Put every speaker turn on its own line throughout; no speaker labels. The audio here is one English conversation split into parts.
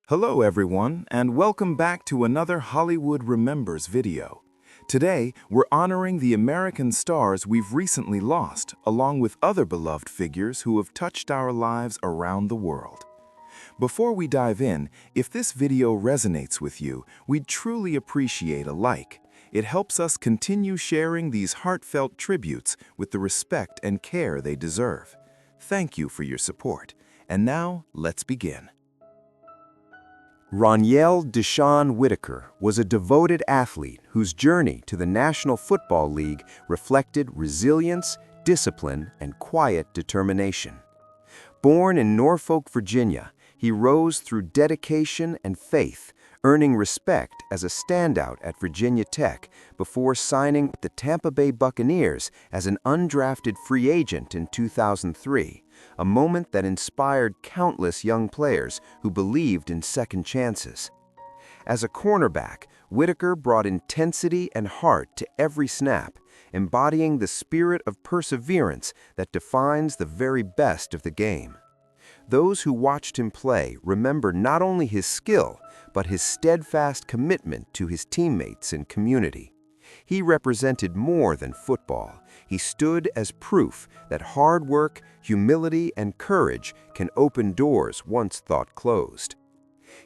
Hello everyone, and welcome back to another Hollywood Remembers video. Today, we're honoring the American stars we've recently lost, along with other beloved figures who have touched our lives around the world. Before we dive in, if this video resonates with you, we'd truly appreciate a like. It helps us continue sharing these heartfelt tributes with the respect and care they deserve. Thank you for your support. And now, let's begin.
Ronyell Whitaker was a devoted athlete whose journey to the National Football League reflected resilience, discipline, and quiet determination. Born in Norfolk, Virginia, he rose through dedication and faith, earning respect as a standout at Virginia Tech before signing with the Tampa Bay Buccaneers as an undrafted free agent in 2003. A moment that inspired countless young players who believed in second chances. As a cornerback, Whitaker brought intensity and heart to every snap, embodying the spirit of perseverance that defines the very best of the game. Those who watched him play remember not only his skill, but his steadfast commitment to his teammates and community. He represented more than football. He stood as proof that hard work, humility, and courage can open doors once thought closed.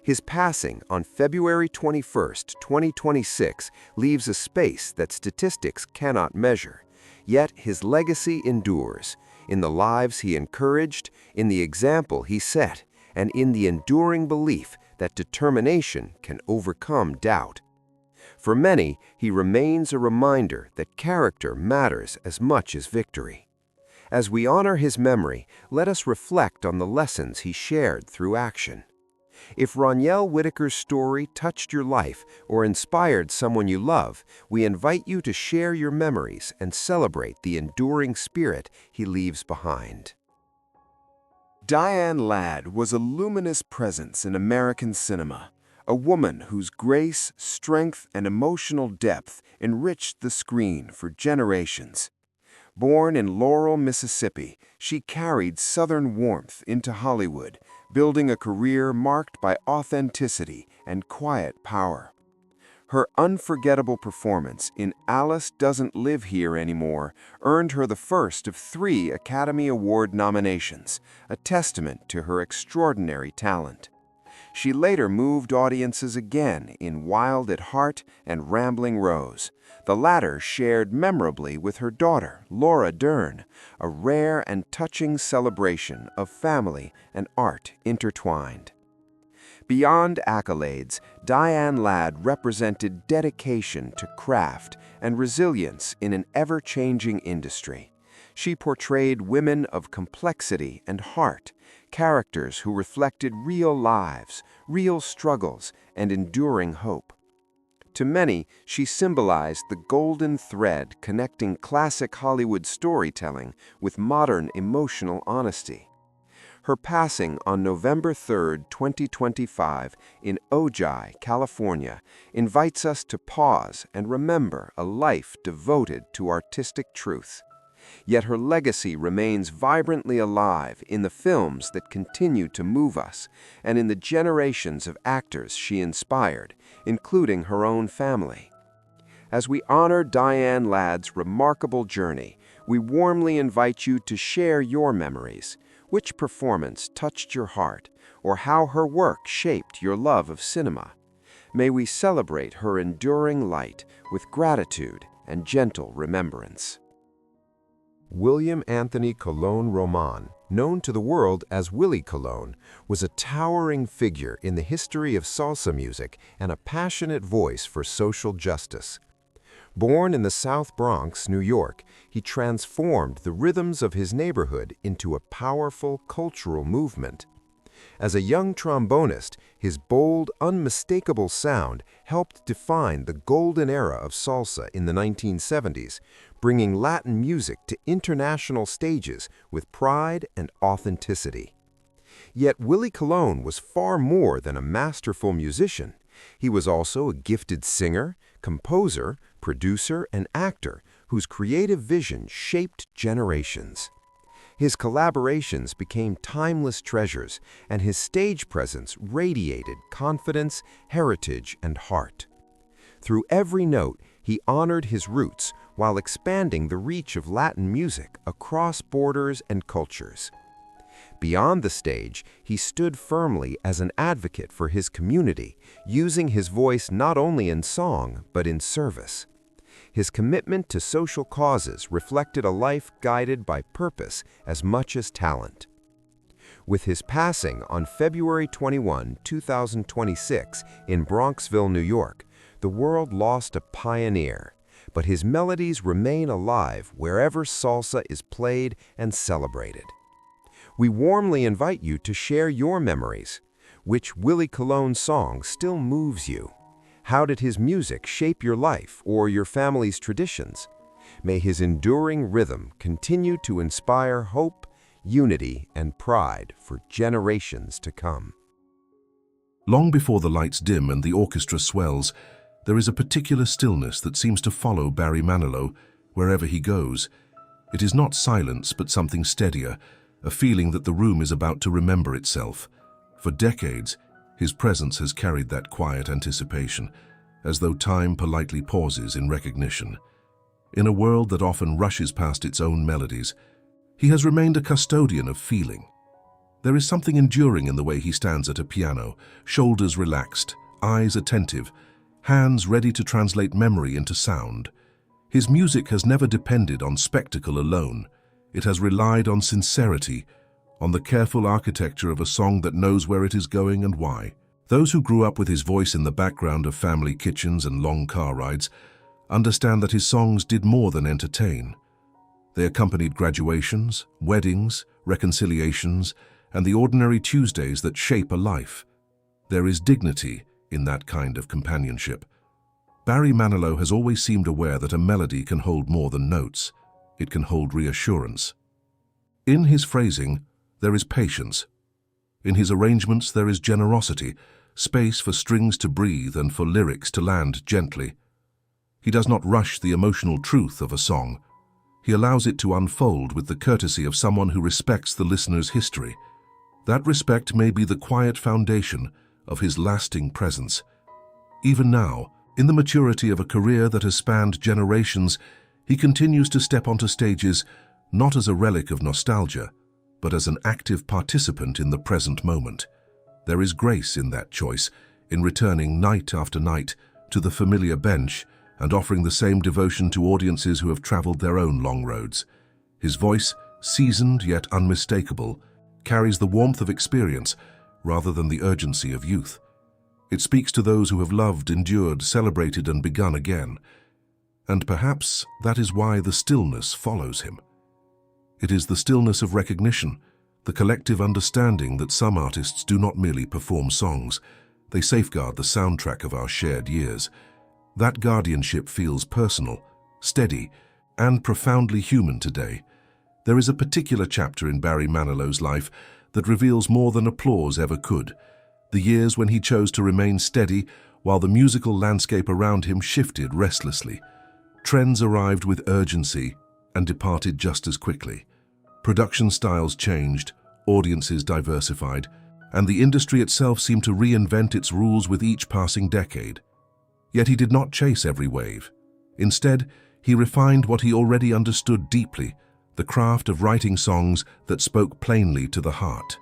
His passing on February 21, 2026, leaves a space that statistics cannot measure. Yet his legacy endures, in the lives he encouraged, in the example he set, and in the enduring belief that determination can overcome doubt. For many, he remains a reminder that character matters as much as victory. As we honor his memory, let us reflect on the lessons he shared through action. If Ronyell Whitaker's story touched your life or inspired someone you love, we invite you to share your memories and celebrate the enduring spirit he leaves behind.
Diane Ladd was a luminous presence in American cinema. A woman whose grace, strength, and emotional depth enriched the screen for generations. Born in Laurel, Mississippi, she carried Southern warmth into Hollywood, building a career marked by authenticity and quiet power. Her unforgettable performance in Alice Doesn't Live Here Anymore earned her the first of 3 Academy Award nominations, a testament to her extraordinary talent. She later moved audiences again in Wild at Heart and Rambling Rose, the latter shared memorably with her daughter, Laura Dern, a rare and touching celebration of family and art intertwined. Beyond accolades, Diane Ladd represented dedication to craft and resilience in an ever-changing industry. She portrayed women of complexity and heart, characters who reflected real lives, real struggles, and enduring hope. To many, she symbolized the golden thread connecting classic Hollywood storytelling with modern emotional honesty. Her passing on November 3, 2025, in Ojai, California, invites us to pause and remember a life devoted to artistic truth. Yet her legacy remains vibrantly alive in the films that continue to move us and in the generations of actors she inspired, including her own family. As we honor Diane Ladd's remarkable journey, we warmly invite you to share your memories. Which performance touched your heart, or how her work shaped your love of cinema? May we celebrate her enduring light with gratitude and gentle remembrance.
William Anthony Colón Roman, known to the world as Willie Colón, was a towering figure in the history of salsa music and a passionate voice for social justice. Born in the South Bronx, New York, he transformed the rhythms of his neighborhood into a powerful cultural movement. As a young trombonist, his bold, unmistakable sound helped define the golden era of salsa in the 1970s, bringing Latin music to international stages with pride and authenticity. Yet Willie Colón was far more than a masterful musician. He was also a gifted singer, composer, producer, and actor whose creative vision shaped generations.
His collaborations became timeless treasures, and his stage presence radiated confidence, heritage, and heart. Through every note, he honored his roots while expanding the reach of Latin music across borders and cultures. Beyond the stage, he stood firmly as an advocate for his community, using his voice not only in song but in service. His commitment to social causes reflected a life guided by purpose as much as talent. With his passing on February 21, 2026, in Bronxville, New York, the world lost a pioneer, but his melodies remain alive wherever salsa is played and celebrated. We warmly invite you to share your memories. Which Willie Colón song still moves you? How did his music shape your life or your family's traditions? May his enduring rhythm continue to inspire hope, unity, and pride for generations to come.
Long before the lights dim and the orchestra swells, there is a particular stillness that seems to follow Barry Manilow wherever he goes. It is not silence, but something steadier, a feeling that the room is about to remember itself. For decades, his presence has carried that quiet anticipation, as though time politely pauses in recognition. In a world that often rushes past its own melodies, he has remained a custodian of feeling. There is something enduring in the way he stands at a piano, shoulders relaxed, eyes attentive, hands ready to translate memory into sound. His music has never depended on spectacle alone. It has relied on sincerity, on the careful architecture of a song that knows where it is going and why. Those who grew up with his voice in the background of family kitchens and long car rides understand that his songs did more than entertain. They accompanied graduations, weddings, reconciliations, and the ordinary Tuesdays that shape a life. There is dignity in that kind of companionship. Barry Manilow has always seemed aware that a melody can hold more than notes. It can hold reassurance. In his phrasing, there is patience. In his arrangements, there is generosity, space for strings to breathe and for lyrics to land gently. He does not rush the emotional truth of a song. He allows it to unfold with the courtesy of someone who respects the listener's history. That respect may be the quiet foundation of his lasting presence. Even now, in the maturity of a career that has spanned generations, he continues to step onto stages not as a relic of nostalgia, but as an active participant in the present moment. There is grace in that choice, in returning night after night to the familiar bench and offering the same devotion to audiences who have traveled their own long roads. His voice, seasoned yet unmistakable, carries the warmth of experience rather than the urgency of youth. It speaks to those who have loved, endured, celebrated, and begun again. And perhaps that is why the stillness follows him. It is the stillness of recognition, the collective understanding that some artists do not merely perform songs, they safeguard the soundtrack of our shared years. That guardianship feels personal, steady, and profoundly human today. There is a particular chapter in Barry Manilow's life that reveals more than applause ever could. The years when he chose to remain steady while the musical landscape around him shifted restlessly. Trends arrived with urgency and departed just as quickly. Production styles changed, audiences diversified, and the industry itself seemed to reinvent its rules with each passing decade. Yet he did not chase every wave. Instead, he refined what he already understood deeply, the craft of writing songs that spoke plainly to the heart.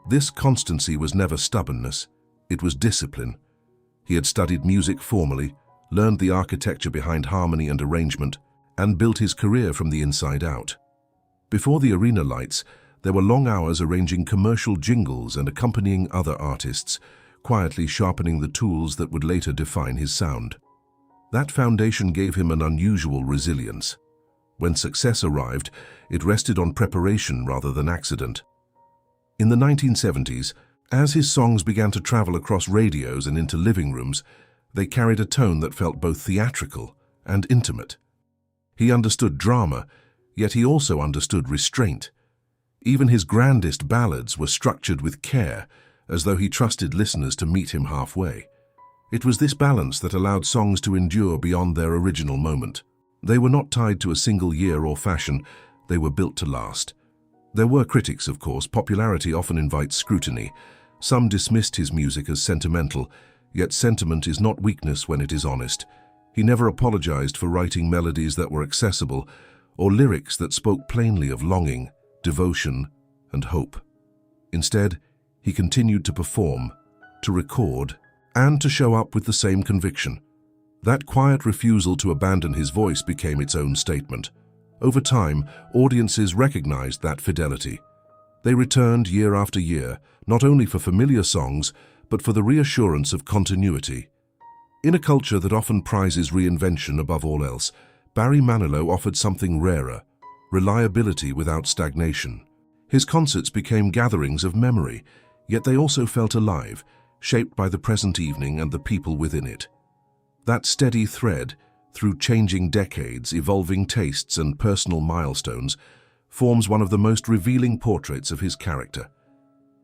This constancy was never stubbornness, it was discipline. He had studied music formally, learned the architecture behind harmony and arrangement, and built his career from the inside out. Before the arena lights, there were long hours arranging commercial jingles and accompanying other artists, quietly sharpening the tools that would later define his sound. That foundation gave him an unusual resilience. When success arrived, it rested on preparation rather than accident. In the 1970s, as his songs began to travel across radios and into living rooms, they carried a tone that felt both theatrical and intimate. He understood drama, yet he also understood restraint. Even his grandest ballads were structured with care, as though he trusted listeners to meet him halfway. It was this balance that allowed songs to endure beyond their original moment. They were not tied to a single year or fashion, they were built to last. There were critics, of course. Popularity often invites scrutiny. Some dismissed his music as sentimental, yet sentiment is not weakness when it is honest. He never apologized for writing melodies that were accessible, or lyrics that spoke plainly of longing, devotion, and hope. Instead, he continued to perform, to record, and to show up with the same conviction. That quiet refusal to abandon his voice became its own statement. Over time, audiences recognized that fidelity. They returned year after year, not only for familiar songs, but for the reassurance of continuity. In a culture that often prizes reinvention above all else, Barry Manilow offered something rarer: reliability without stagnation. His concerts became gatherings of memory, yet they also felt alive, shaped by the present evening and the people within it. That steady thread, through changing decades, evolving tastes, and personal milestones, forms one of the most revealing portraits of his character.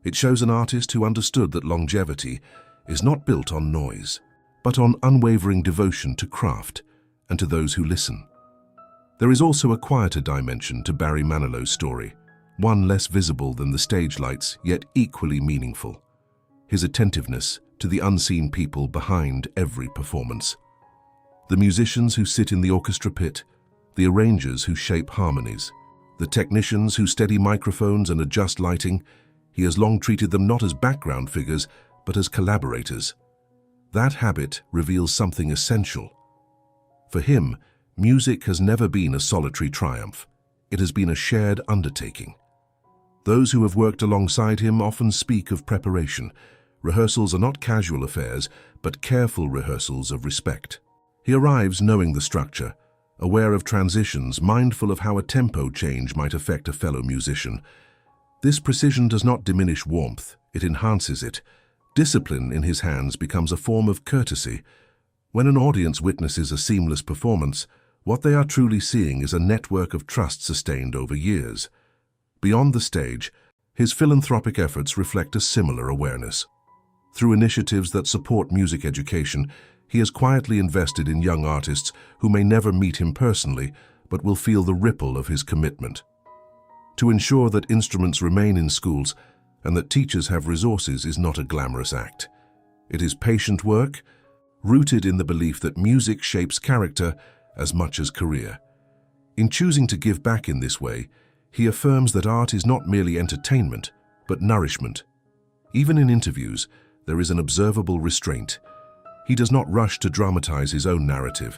It shows an artist who understood that longevity is not built on noise, but on unwavering devotion to craft and to those who listen. There is also a quieter dimension to Barry Manilow's story, one less visible than the stage lights, yet equally meaningful: his attentiveness to the unseen people behind every performance. The musicians who sit in the orchestra pit, the arrangers who shape harmonies, the technicians who steady microphones and adjust lighting. He has long treated them not as background figures, but as collaborators. That habit reveals something essential. For him, music has never been a solitary triumph. It has been a shared undertaking. Those who have worked alongside him often speak of preparation. Rehearsals are not casual affairs, but careful rehearsals of respect. He arrives knowing the structure, aware of transitions, mindful of how a tempo change might affect a fellow musician. This precision does not diminish warmth, it enhances it. Discipline in his hands becomes a form of courtesy. When an audience witnesses a seamless performance, what they are truly seeing is a network of trust sustained over years. Beyond the stage, his philanthropic efforts reflect a similar awareness. Through initiatives that support music education, he has quietly invested in young artists who may never meet him personally, but will feel the ripple of his commitment. To ensure that instruments remain in schools and that teachers have resources is not a glamorous act. It is patient work, rooted in the belief that music shapes character as much as career. In choosing to give back in this way, he affirms that art is not merely entertainment, but nourishment. Even in interviews, there is an observable restraint. He does not rush to dramatize his own narrative.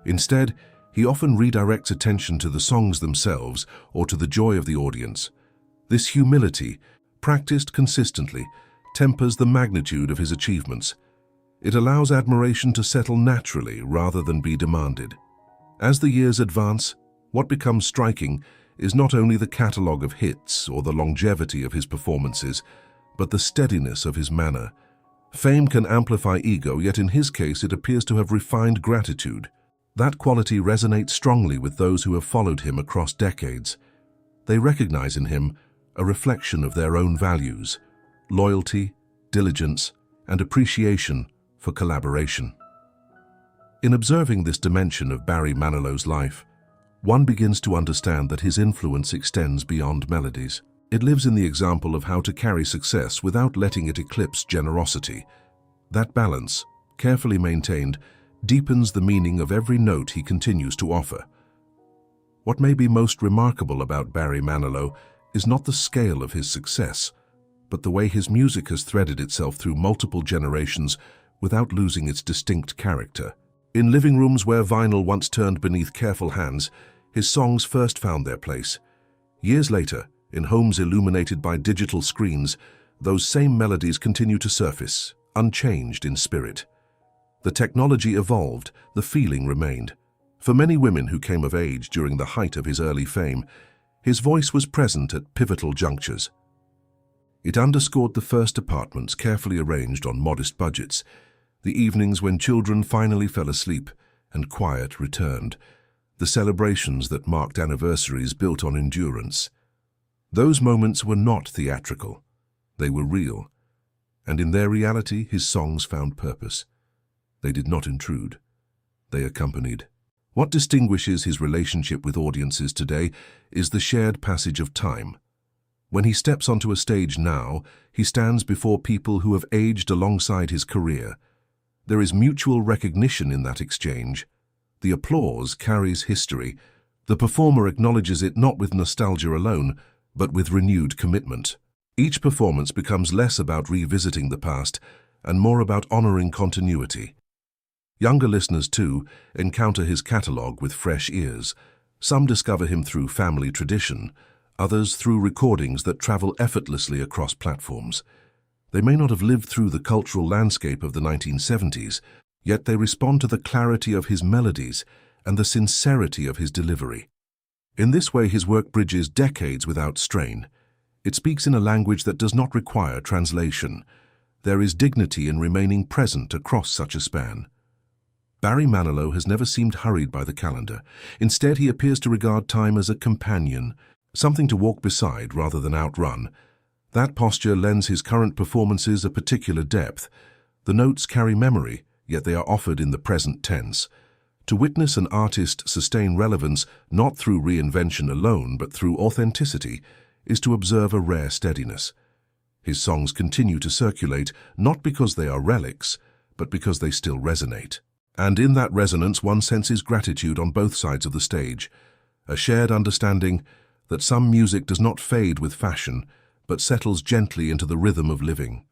Instead, he often redirects attention to the songs themselves or to the joy of the audience. This humility, practiced consistently, tempers the magnitude of his achievements. It allows admiration to settle naturally rather than be demanded. As the years advance, what becomes striking is not only the catalogue of hits or the longevity of his performances, but the steadiness of his manner. Fame can amplify ego, yet in his case it appears to have refined gratitude. That quality resonates strongly with those who have followed him across decades. They recognize in him a reflection of their own values: loyalty, diligence, and appreciation for collaboration. In observing this dimension of Barry Manilow's life, one begins to understand that his influence extends beyond melodies. It lives in the example of how to carry success without letting it eclipse generosity. That balance, carefully maintained, deepens the meaning of every note he continues to offer. What may be most remarkable about Barry Manilow is not the scale of his success, but the way his music has threaded itself through multiple generations without losing its distinct character. In living rooms where vinyl once turned beneath careful hands, his songs first found their place. Years later, in homes illuminated by digital screens, those same melodies continue to surface, unchanged in spirit. The technology evolved, the feeling remained. For many women who came of age during the height of his early fame, his voice was present at pivotal junctures. It underscored the first apartments carefully arranged on modest budgets, the evenings when children finally fell asleep and quiet returned, the celebrations that marked anniversaries built on endurance. Those moments were not theatrical, they were real, and in their reality his songs found purpose. They did not intrude, they accompanied. What distinguishes his relationship with audiences today is the shared passage of time. When he steps onto a stage now, he stands before people who have aged alongside his career. There is mutual recognition in that exchange. The applause carries history. The performer acknowledges it not with nostalgia alone, but with renewed commitment. Each performance becomes less about revisiting the past and more about honoring continuity. Younger listeners, too, encounter his catalogue with fresh ears. Some discover him through family tradition, others through recordings that travel effortlessly across platforms. They may not have lived through the cultural landscape of the 1970s, yet they respond to the clarity of his melodies and the sincerity of his delivery. In this way, his work bridges decades without strain. It speaks in a language that does not require translation. There is dignity in remaining present across such a span. Barry Manilow has never seemed hurried by the calendar. Instead, he appears to regard time as a companion, something to walk beside rather than outrun. That posture lends his current performances a particular depth. The notes carry memory, yet they are offered in the present tense. To witness an artist sustain relevance not through reinvention alone, but through authenticity, is to observe a rare steadiness. His songs continue to circulate, not because they are relics, but because they still resonate. And in that resonance, one senses gratitude on both sides of the stage, a shared understanding that some music does not fade with fashion, but settles gently into the rhythm of living.